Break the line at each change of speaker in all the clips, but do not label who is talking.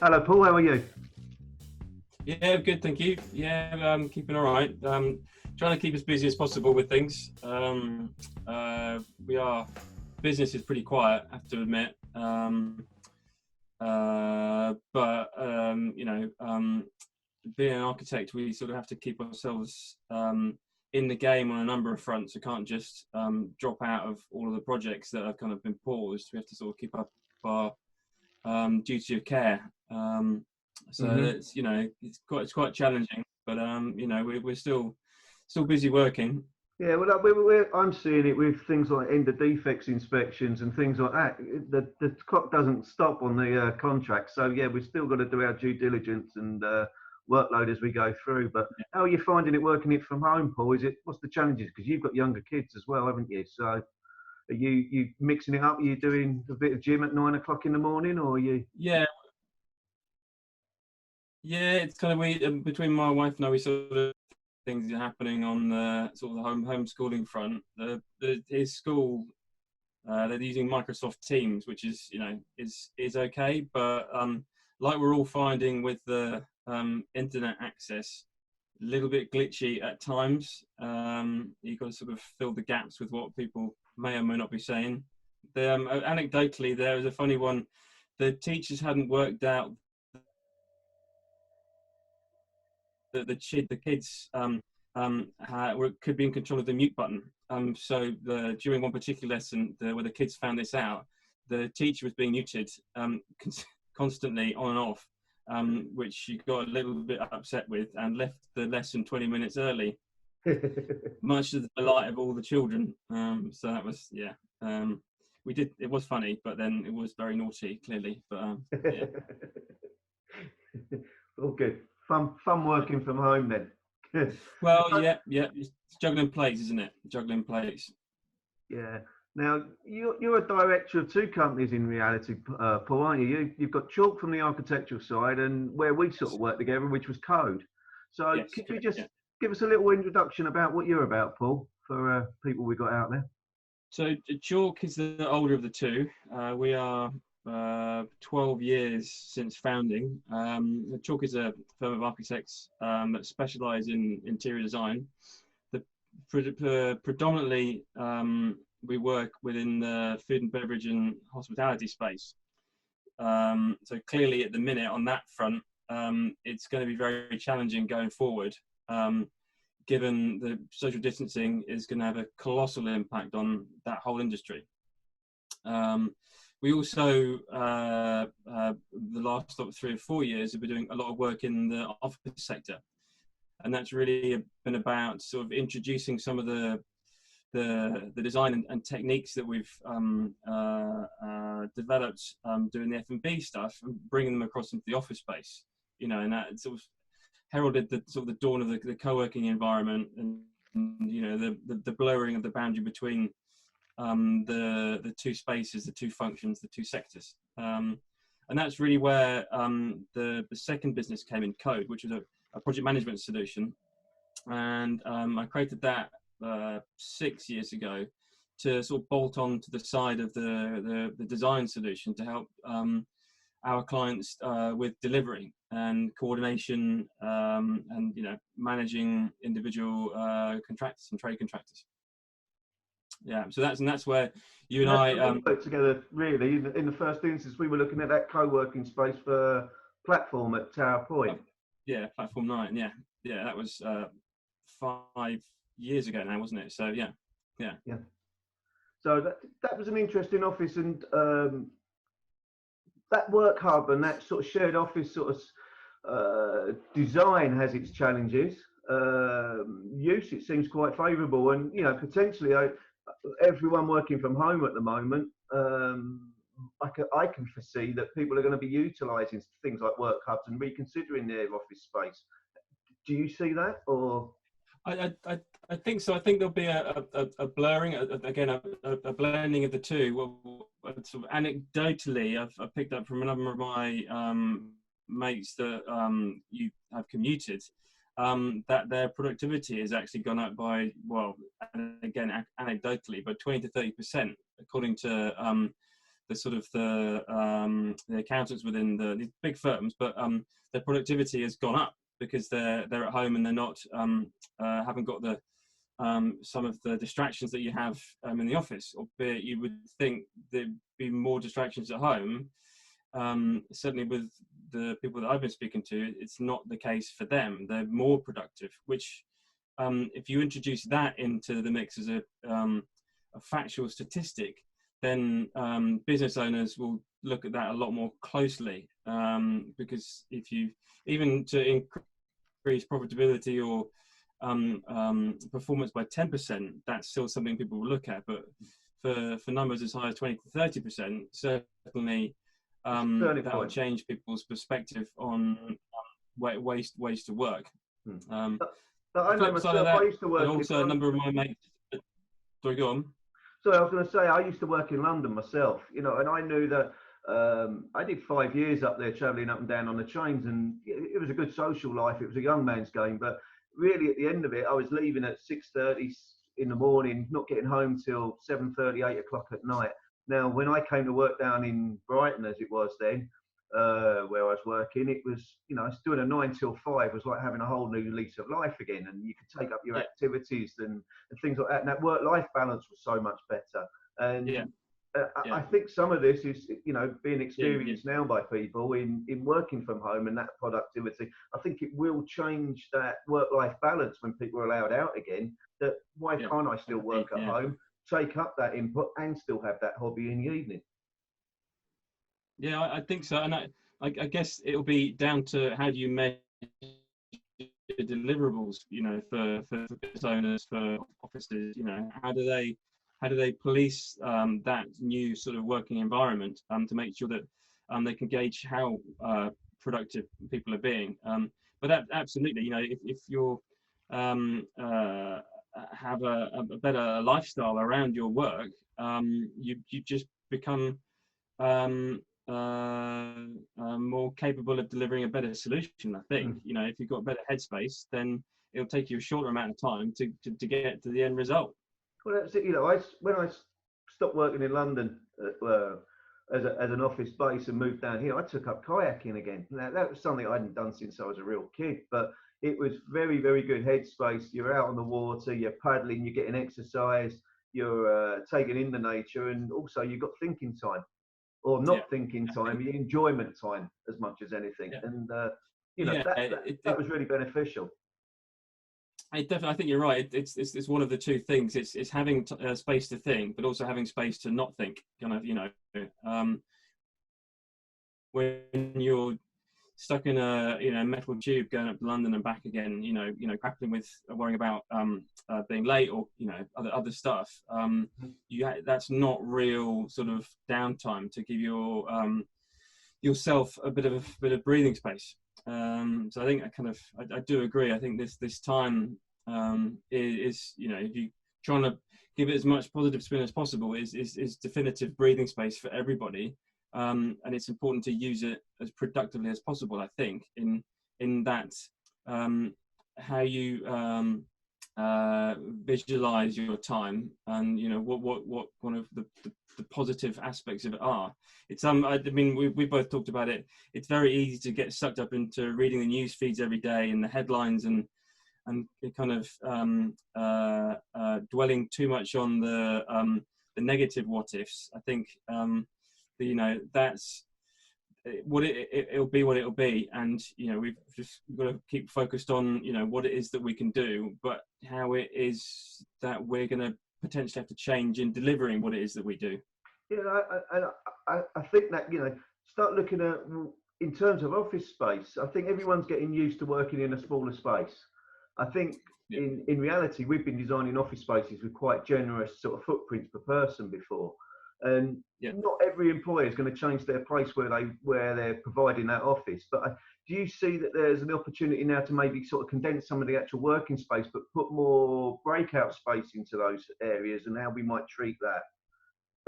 Hello, Paul. How are you?
Yeah, good, thank you. Yeah, keeping all right. Trying to keep as busy as possible with things. We are business is pretty quiet, I have to admit. Being an architect, we sort of have to keep ourselves in the game on a number of fronts. We can't just drop out of all of the projects that have kind of been paused. We have to sort of keep up our duty of care. It's it's quite challenging, but we're still busy working.
Yeah, well, I'm seeing it with things like end of defects inspections and things like that. The clock doesn't stop on the contract, so yeah, we've still got to do our due diligence and workload as we go through. But how are you finding it working it from home, Paul? What's the challenges? Because you've got younger kids as well, haven't you? So are you mixing it up? Are you doing a bit of gym at 9 o'clock in the morning, or are you?
Yeah, it's kind of between my wife and I, we sort of things are happening on the sort of the homeschooling front. His school, they're using Microsoft Teams, which is is okay, but like we're all finding with the internet access, a little bit glitchy at times. You've got to sort of fill the gaps with what people may or may not be saying. Anecdotally, there was a funny one. The teachers hadn't worked out the kids could be in control of the mute button. So during one particular lesson, where the kids found this out, the teacher was being muted constantly on and off, which she got a little bit upset with and left the lesson 20 minutes early, much to the delight of all the children. So that was, it was funny, but then it was very naughty, clearly. But yeah.
All good. Fun working from home then.
Well, yeah, it's juggling plates, isn't it? Juggling plates.
Yeah. Now you're a director of two companies in reality, Paul, aren't you? You've got Chalk from the architectural side, and where we sort of work together, which was Code. So
yes,
could you just give us a little introduction about what you're about, Paul, for people we got out there?
So Chalk is the older of the two. We are 12 years since founding. Chalk is a firm of architects that specialise in interior design. Predominantly, we work within the food and beverage and hospitality space. So clearly, at the minute, on that front, it's going to be very challenging going forward, given the social distancing is going to have a colossal impact on that whole industry. We also, the last 3 or 4 years, have been doing a lot of work in the office sector. And that's really been about sort of introducing some of the design and techniques that we've developed doing the F&B stuff, and bringing them across into the office space. And that sort of heralded the dawn of the co-working environment, and the blurring of the boundary between the two spaces, the two functions, the two sectors. And that's really where the second business came in, Code, which was a project management solution. And I created that 6 years ago to sort of bolt on to the side of the design solution to help our clients with delivery and coordination, and managing individual contractors and trade contractors. Yeah, so that's where you and I
worked together. Really, in the first instance, we were looking at that co-working space for Platform at Tower Point.
Yeah, Platform 9. Yeah, that was 5 years ago now, wasn't it? So yeah.
So that was an interesting office, and that work hub and that sort of shared office sort of design has its challenges. Use, it seems quite favourable, and potentially everyone working from home at the moment, I can foresee that people are going to be utilising things like work hubs and reconsidering their office space. Do you see that, or?
I think so. I think there'll be a blurring, a blending of the two. Well, sort of anecdotally, I've picked up from a number of my mates that you have commuted, that their productivity has actually gone up by, well, and again, anecdotally, by 20 to 30%, according to sort of the accountants within these big firms, but their productivity has gone up because they're at home and they're not haven't got the some of the distractions that you have in the office. Albeit you would think there'd be more distractions at home. Certainly with the people that I've been speaking to, it's not the case for them. They're more productive, which if you introduce that into the mix as a factual statistic, then business owners will look at that a lot more closely, because if you even to increase profitability or performance by 10%, that's still something people will look at. But for numbers as high as 20 to 30%, certainly that will change people's perspective on ways to work.
But I know myself, I used to work.
Also, a number of my mates. Sorry, go on.
So I was going to say, I used to work in London myself, you know, and I knew that I did 5 years up there travelling up and down on the trains, and it was a good social life. It was a young man's game, but really at the end of it, I was leaving at 6:30 in the morning, not getting home till 7:30, 8 o'clock at night. Now, when I came to work down in Brighton, as it was then, where I was working, it was, you know, doing a 9 till 5 was like having a whole new lease of life again, and you could take up your activities and things like that. And that work-life balance was so much better. And I think some of this is, you know, being experienced now by people in working from home and that productivity. I think it will change that work-life balance when people are allowed out again. That why can't I still work at home, take up that input, and still have that hobby in the evening?
Yeah, I think so, and I guess it'll be down to how do you measure deliverables, you know, for business owners, for offices, you know, how do they police that new sort of working environment to make sure that they can gauge how productive people are being. But that, absolutely, you know, if you're have a better lifestyle around your work, you just become more capable of delivering a better solution. I think, you know, if you've got a better headspace, then it'll take you a shorter amount of time to get to the end result.
Well, that's it. You know, when I stopped working in London as an office base and moved down here, I took up kayaking again. Now, that was something I hadn't done since I was a real kid, but it was very, very good headspace. You're out on the water, you're paddling, you're getting exercise, you're taking in the nature, and also you've got thinking time. Or not thinking time, the enjoyment time as much as anything. And, you know, that was really beneficial.
I think you're right. It's one of the two things. It's having space to think, but also having space to not think. Kind of, you know, when you're stuck in a metal tube going up to London and back again, you know, grappling with worrying about being late or, you know, other stuff. That's not real sort of downtime to give yourself a bit of breathing space. So I think I do agree. I think this time is, you know, if you trying to give it as much positive spin as possible, is definitive breathing space for everybody. And it's important to use it as productively as possible. I think in that how you visualize your time, and you know what one of the positive aspects of it are. It's I mean we both talked about it. It's very easy to get sucked up into reading the news feeds every day and the headlines and kind of dwelling too much on the negative what ifs. I think you know, that's what it'll be what it'll be, and you know we've got to keep focused on, you know, what it is that we can do, but how it is that we're going to potentially have to change in delivering what it is that we do.
I think that, you know, start looking at in terms of office space. I think everyone's getting used to working in a smaller space. I think in reality we've been designing office spaces with quite generous sort of footprints per person before. And not every employer is going to change their place where they're providing that office. But do you see that there's an opportunity now to maybe sort of condense some of the actual working space, but put more breakout space into those areas, and how we might treat that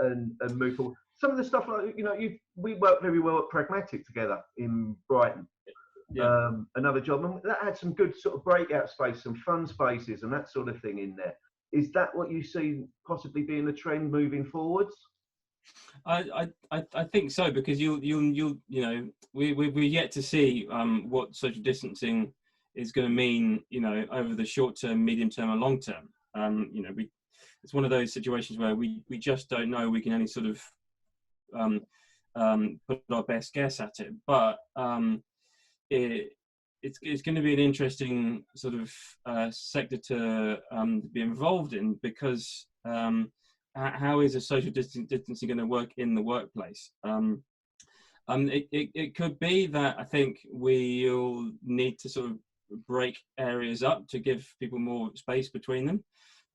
and move forward? Some of the stuff, like, you know, we work very well at Pragmatic together in Brighton. Another job, and that had some good sort of breakout space, some fun spaces, and that sort of thing in there. Is that what you see possibly being the trend moving forwards?
I think so, because we're yet to see what social distancing is going to mean, over the short term, medium term, and long term. It's one of those situations where we just don't know. We can only sort of put our best guess at it, but it's going to be an interesting sort of sector to be involved in, because how is a social distancing going to work in the workplace? It could be that I think we'll need to sort of break areas up to give people more space between them.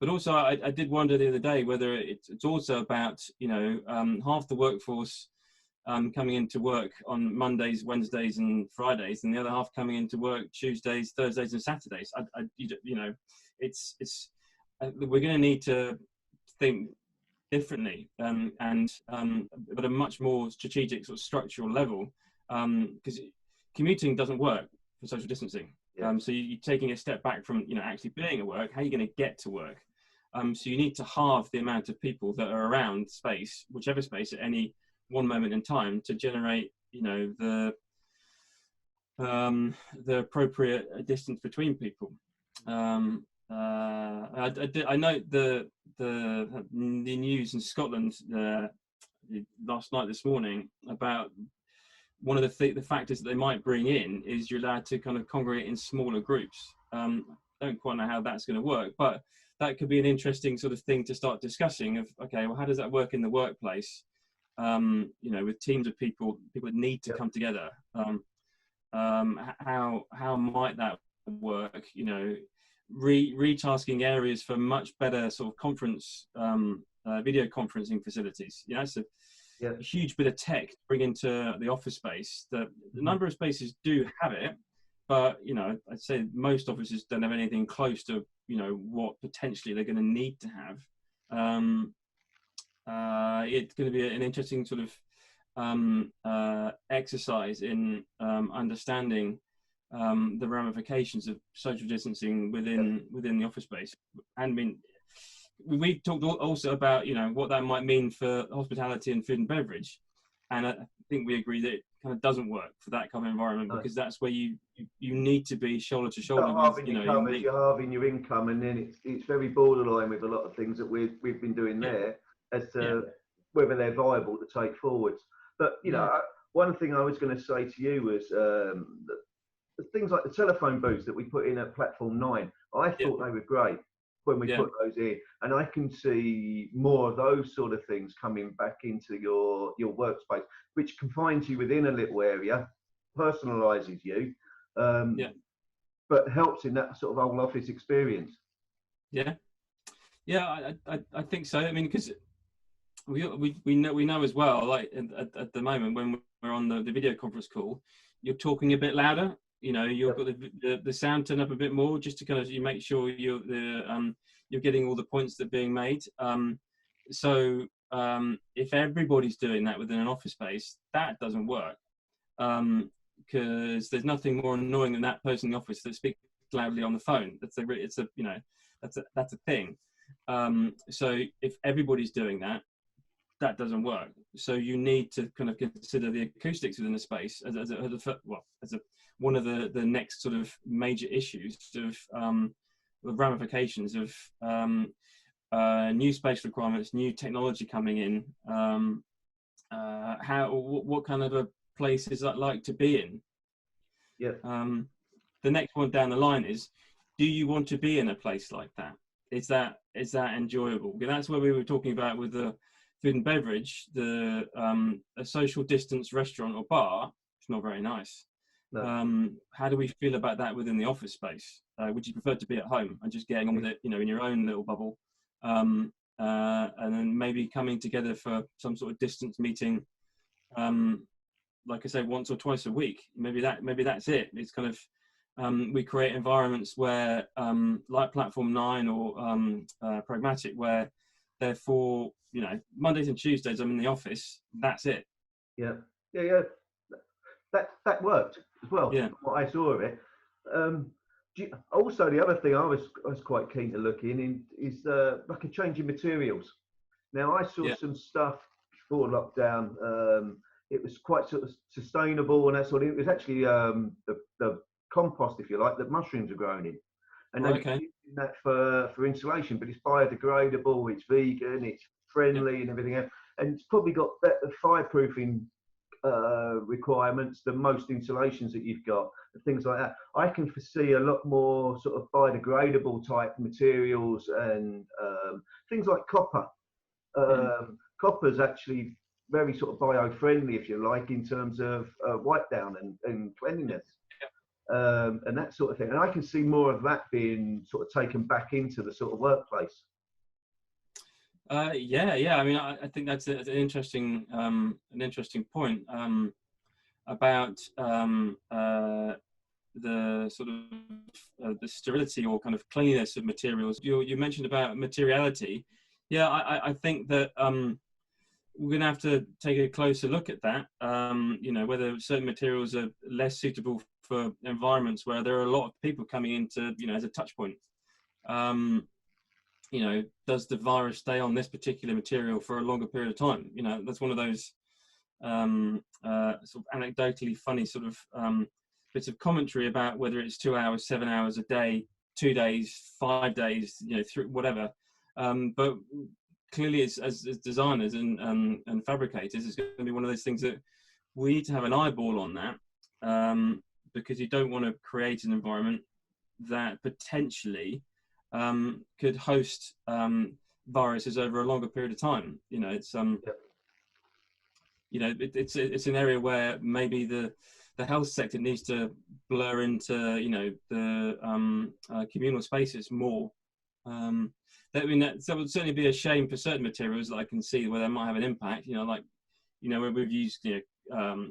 But also, I did wonder the other day whether it's also about, half the workforce coming into work on Mondays, Wednesdays, and Fridays, and the other half coming into work Tuesdays, Thursdays, and Saturdays. We're going to need to think differently, but a much more strategic sort of structural level, because commuting doesn't work for social distancing.
Yeah.
So you're taking a step back from actually being at work. How are you going to get to work? So you need to halve the amount of people that are around space, whichever space, at any one moment in time, to generate the appropriate distance between people. I note the news in Scotland last night, this morning, about one of the factors that they might bring in is you're allowed to kind of congregate in smaller groups. Don't quite know how that's going to work, but that could be an interesting sort of thing to start discussing. Of okay, well, how does that work in the workplace? With teams of people that need to come together. How might that work? Retasking areas for much better sort of conference, video conferencing facilities. It's a huge bit of tech to bring into the office space. The number of spaces do have it, but I'd say most offices don't have anything close to what potentially they're going to need to have. It's going to be an interesting sort of exercise in understanding the ramifications of social distancing within the office space. And we've talked also about what that might mean for hospitality and food and beverage, and I think we agree that it kind of doesn't work for that kind of environment, because that's where you need to be shoulder to shoulder with
you're halving your income, and then it's very borderline with a lot of things that we've been doing there as to whether they're viable to take forwards. But one thing I was going to say to you was things like the telephone booths that we put in at platform 9. I thought they were great when we put those in, and I can see more of those sort of things coming back into your workspace, which confines you within a little area, personalizes you, but helps in that sort of whole office experience.
I think so. I mean, because we know as well, like at the moment when we're on the video conference call, you're talking a bit louder. You've got the sound turn up a bit more, just to kind of make sure you're getting all the points that are being made. So if everybody's doing that within an office space, that doesn't work, because there's nothing more annoying than that person in the office that speaks loudly on the phone. That's a thing. So if everybody's doing that, that doesn't work. So you need to kind of consider the acoustics within the space as one of the next sort of major issues of the ramifications of new space requirements, new technology coming in. What kind of a place is that like to be in? The next one down the line is, do you want to be in a place like that? Is that enjoyable? Because that's where we were talking about with the food and beverage, a social distance restaurant or bar. It's not very nice. No. How do we feel about that within the office space? Would you prefer to be at home and just getting on with it, in your own little bubble, and then maybe coming together for some sort of distance meeting, like I say, once or twice a week? Maybe that's it. It's kind of we create environments where, like Platform 9 or Pragmatic, where therefore, Mondays and Tuesdays I'm in the office. That's it.
Yeah. That worked as well. From what I saw of it. Also, the other thing I was quite keen to look in is like a change in materials. Now I saw some stuff before lockdown. It was quite sort of sustainable and that sort of. It was actually the compost, if you like, that mushrooms are grown in, and
Right,
they've
okay.
been using that for insulation. But it's biodegradable, it's vegan, it's
Yeah.
friendly, and everything else. And it's probably got better fireproofing requirements than most insulations that you've got, and things like that. I can foresee a lot more sort of biodegradable type materials and things like copper.
Mm.
Copper's actually very sort of bio-friendly, if you like, in terms of wipe down and cleanliness. And that sort of thing. And I can see more of that being sort of taken back into the sort of workplace.
Yeah. I mean, I think that's an interesting point about the sort of the sterility or kind of cleanliness of materials. You mentioned about materiality. Yeah, I think that we're going to have to take a closer look at that. You know, whether certain materials are less suitable for environments where there are a lot of people coming into, you know, as a touch point. You know, does the virus stay on this particular material for a longer period of time? You know, that's one of those sort of anecdotally funny sort of bits of commentary about whether it's 2 hours, 7 hours a day, 2 days, 5 days, you know, through whatever. But clearly, it's, as designers and fabricators, it's going to be one of those things that we need to have an eyeball on that, because you don't want to create an environment that potentially could host viruses over a longer period of time. You know, it's you know, it's an area where maybe the health sector needs to blur into, you know, the communal spaces more. That, I mean, that would certainly be a shame for certain materials that I can see where they might have an impact. You know, like, you know, where we've used, you know,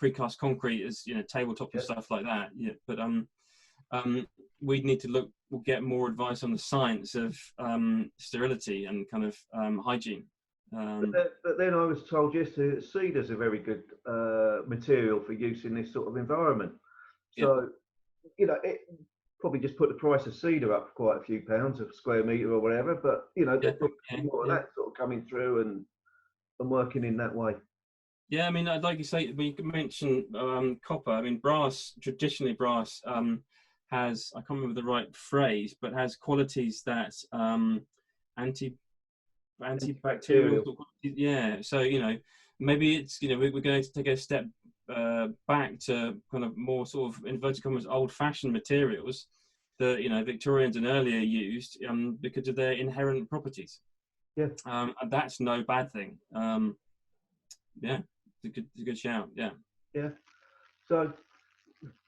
precast concrete as, you know, tabletops and stuff like that. Yeah, but we'd need to we'll get more advice on the science of sterility and kind of hygiene.
But then I was told yesterday that cedar's a very good material for use in this sort of environment.
Yeah.
So, you know, it probably just put the price of cedar up quite a few pounds a square metre or whatever. But, you know, there's more of that sort of coming through and working in that way.
Yeah, I mean, I'd like you say, we mentioned copper. I mean, brass, traditionally brass has, I can't remember the right phrase, but has qualities that antibacterial. Yeah, so, you know, maybe it's, you know, we're going to take a step back to kind of more sort of, inverted commas, old-fashioned materials that, you know, Victorians and earlier used because of their inherent properties.
Yeah.
And that's no bad thing. Yeah. It's a good shout. Yeah.
Yeah. So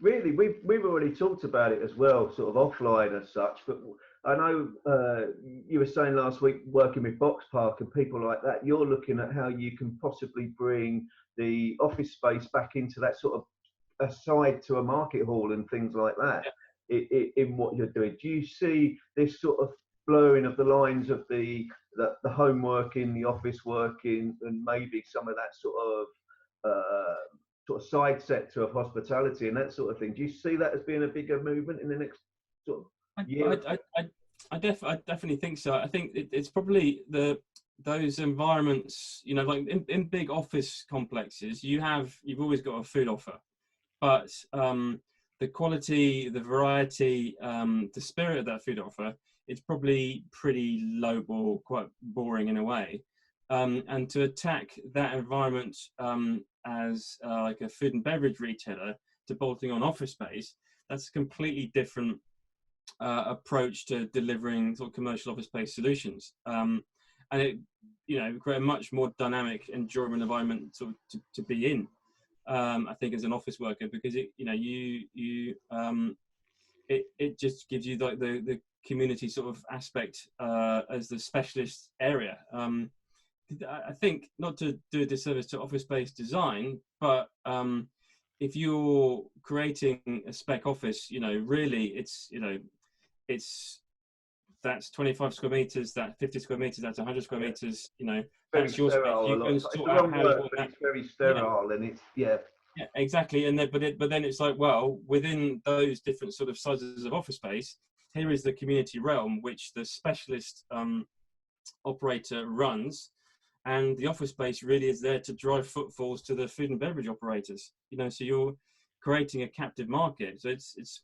really, we've already talked about it as well, sort of offline as such. But I know you were saying last week, working with Box Park and people like that, you're looking at how you can possibly bring the office space back into that sort of aside to a market hall and things like that. Yeah. In what you're doing, do you see this sort of blurring of the lines of the home working, the office working, and maybe some of that sort of side sector of hospitality and that sort of thing? Do you see that as being a bigger movement in the next sort of year?
I definitely think so. I think it's probably those environments, you know, like in big office complexes, you've always got a food offer, but the quality, the variety, the spirit of that food offer, it's probably pretty lowball, quite boring in a way. And to attack that environment as like a food and beverage retailer to bolting on office space, that's a completely different approach to delivering sort of commercial office space solutions. And it, you know, create a much more dynamic, enjoyable environment to be in. I think as an office worker, because it, you know, it just gives you like the community sort of aspect as the specialist area. I think, not to do a disservice to office-based design, but if you're creating a spec office, you know, really it's, you know, that's 25 square meters, that's 50 square meters, that's 100 square meters, you know,
very
that's your space. You can sort out how you want that.
It's very sterile, and it's
yeah, exactly. And then, but then it's like, well, within those different sort of sizes of office space, here is the community realm which the specialist operator runs. and the office space really is there to drive footfalls to the food and beverage operators. So you're creating a captive market. So it's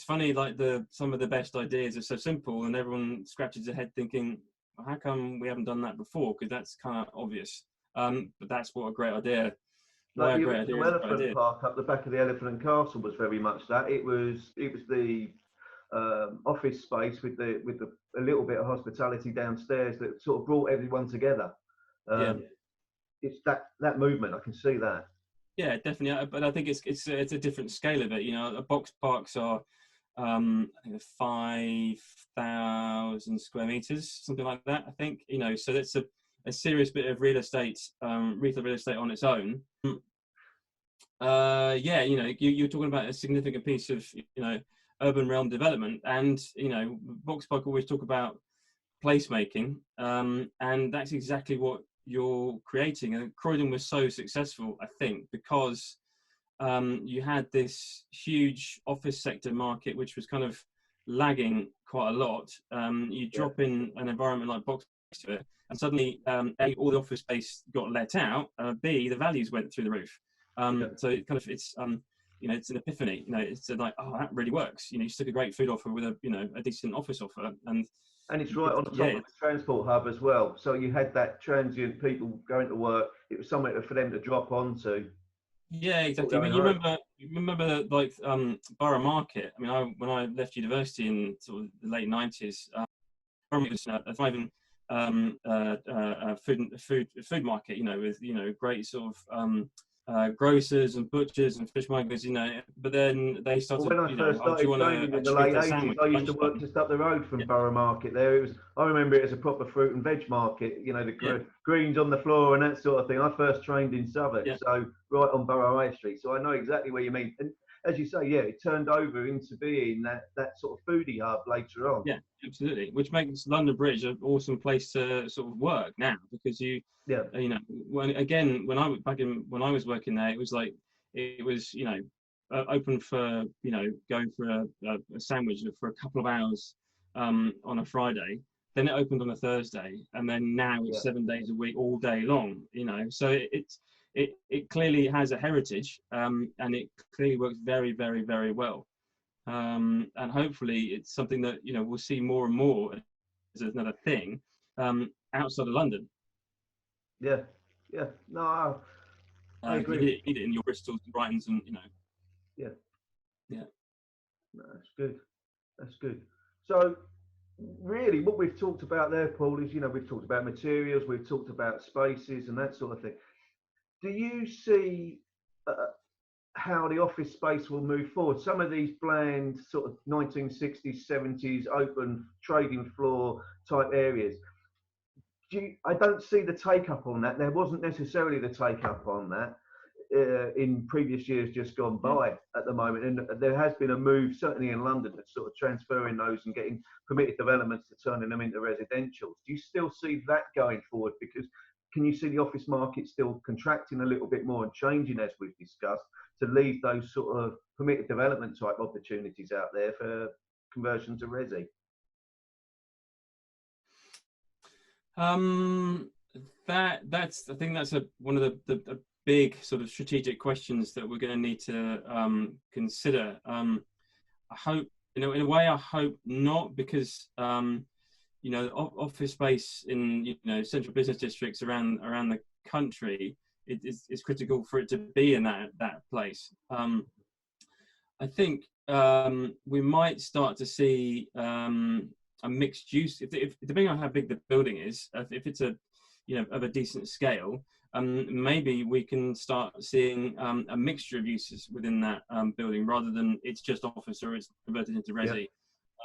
funny, like some of the best ideas are so simple, and everyone scratches their head thinking, well, how come we haven't done that before? Because that's kind of obvious. But that's what a great idea.
Like
Why a
the
great idea
original
is a great
Elephant
idea.
Park up the back of the Elephant and Castle was very much that. It was the office space with a little bit of hospitality downstairs that sort of brought everyone together.
Yeah.
It's that movement. I can see that.
Yeah, definitely. But I think it's a different scale of it. Box parks are I think 5,000 square meters, something like that. I think. So that's a serious bit of real estate, retail real estate on its own. Yeah, you're talking about a significant piece of urban realm development, and Box Park always talk about placemaking, and that's exactly what you're creating. And Croydon was so successful, I think, because you had this huge office sector market which was kind of lagging quite a lot. You drop in an environment like Box to it, and suddenly A, all the office space got let out, B, the values went through the roof. So it kind of it's an epiphany. It's like, oh, that really works. You stick a great food offer with a decent office offer, and
it's right on the top of the transport hub as well. So you had that transient people going to work. It was somewhere for them to drop onto.
Yeah, exactly. I mean, you remember like Borough Market. I mean, when I left university in sort of the late 90s, Borough Market was a thriving food market. With great sort of grocers and butchers and fishmongers. But then they started.
Well, when I first started training in the late 80s, I used to work just up the road from Borough Market. There, I remember it as a proper fruit and veg market. The greens on the floor and that sort of thing. I first trained in Southwark, so right on Borough High Street. So I know exactly what you mean. And as you say, it turned over into being that sort of foodie hub later on.
Yeah, absolutely. Which makes London Bridge an awesome place to sort of work now, because when I was working there, it was like open for going for a sandwich for a couple of hours on a Friday. Then it opened on a Thursday, and then now it's 7 days a week, all day long. So it clearly has a heritage, and it clearly works very, very, very well. And hopefully it's something that we'll see more and more as another thing outside of London.
No, I agree.
You need it in your Bristols and Brightons, and
Yeah. No, that's good. So really what we've talked about there, Paul, is we've talked about materials, we've talked about spaces and that sort of thing. Do you see how the office space will move forward? Some of these bland sort of 1960s, 70s open trading floor type areas, I don't see the take up on that. There wasn't necessarily the take up on that in previous years just gone by at the moment, and there has been a move certainly in London that's sort of transferring those and getting permitted developments to turning them into residentials. Do you still see that going forward? Because can you see the office market still contracting a little bit more and changing, as we've discussed, to leave those sort of permitted development type opportunities out there for conversion to resi?
I think that's one of the big sort of strategic questions that we're going to need to consider. I hope, in a way, I hope not, because office space in central business districts around the country is critical for it to be in that place. I think we might start to see a mixed use, if depending on how big the building is. If it's of a decent scale, maybe we can start seeing a mixture of uses within that building, rather than it's just office or it's converted into resi.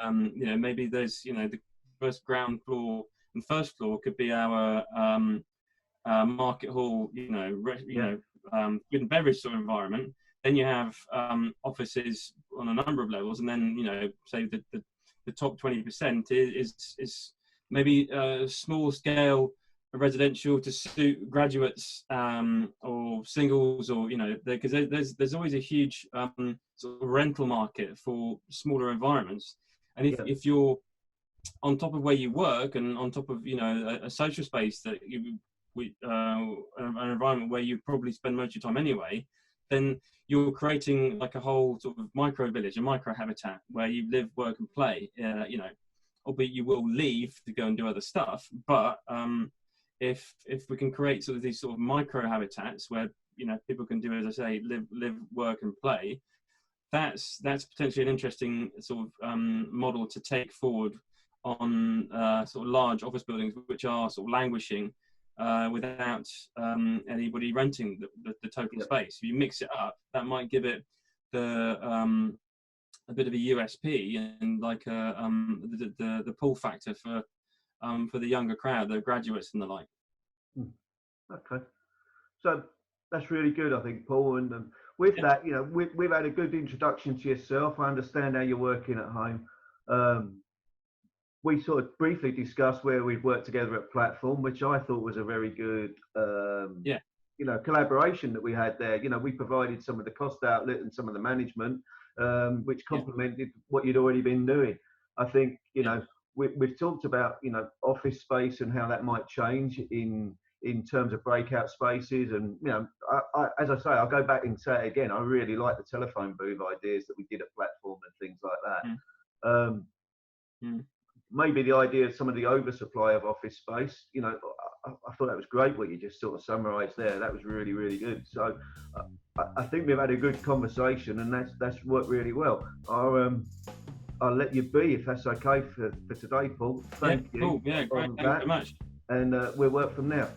Maybe there's the first ground floor and first floor could be our market hall, food and beverage sort of environment. Then you have offices on a number of levels, and then say the top 20% is maybe a small scale residential to suit graduates or singles, or because there's always a huge sort of rental market for smaller environments. And if you're on top of where you work and on top of, you know, a social space that an environment where you probably spend most of your time anyway, then you're creating like a whole sort of micro village, a micro habitat where you live, work, and play. You know, albeit you will leave to go and do other stuff, but if we can create sort of these sort of micro habitats where, you know, people can do, as I say, live, work, and play, that's potentially an interesting sort of model to take forward on sort of large office buildings which are sort of languishing without anybody renting the total space. If you mix it up, that might give it a bit of a USP and like the pull factor for the younger crowd, the graduates and the like.
Okay, so that's really good, I think, Paul. And with that, you know, we've had a good introduction to yourself. I understand how you're working at home. We sort of briefly discussed where we've worked together at Platform, which I thought was a very good, you know, collaboration that we had there. You know, we provided some of the cost outlet and some of the management, which complemented what you'd already been doing. I think, you know, we've talked about, you know, office space and how that might change in terms of breakout spaces. And, you know, as I say, I'll go back and say it again, I really like the telephone booth ideas that we did at Platform and things like that. Maybe the idea of some of the oversupply of office space, you know, I thought that was great what you just sort of summarised there. That was really, really good. So I think we've had a good conversation, and that's worked really well. I'll let you be, if that's okay for today, Paul. Thank you.
Cool. Yeah, great. Thank you very much.
And we'll work from there.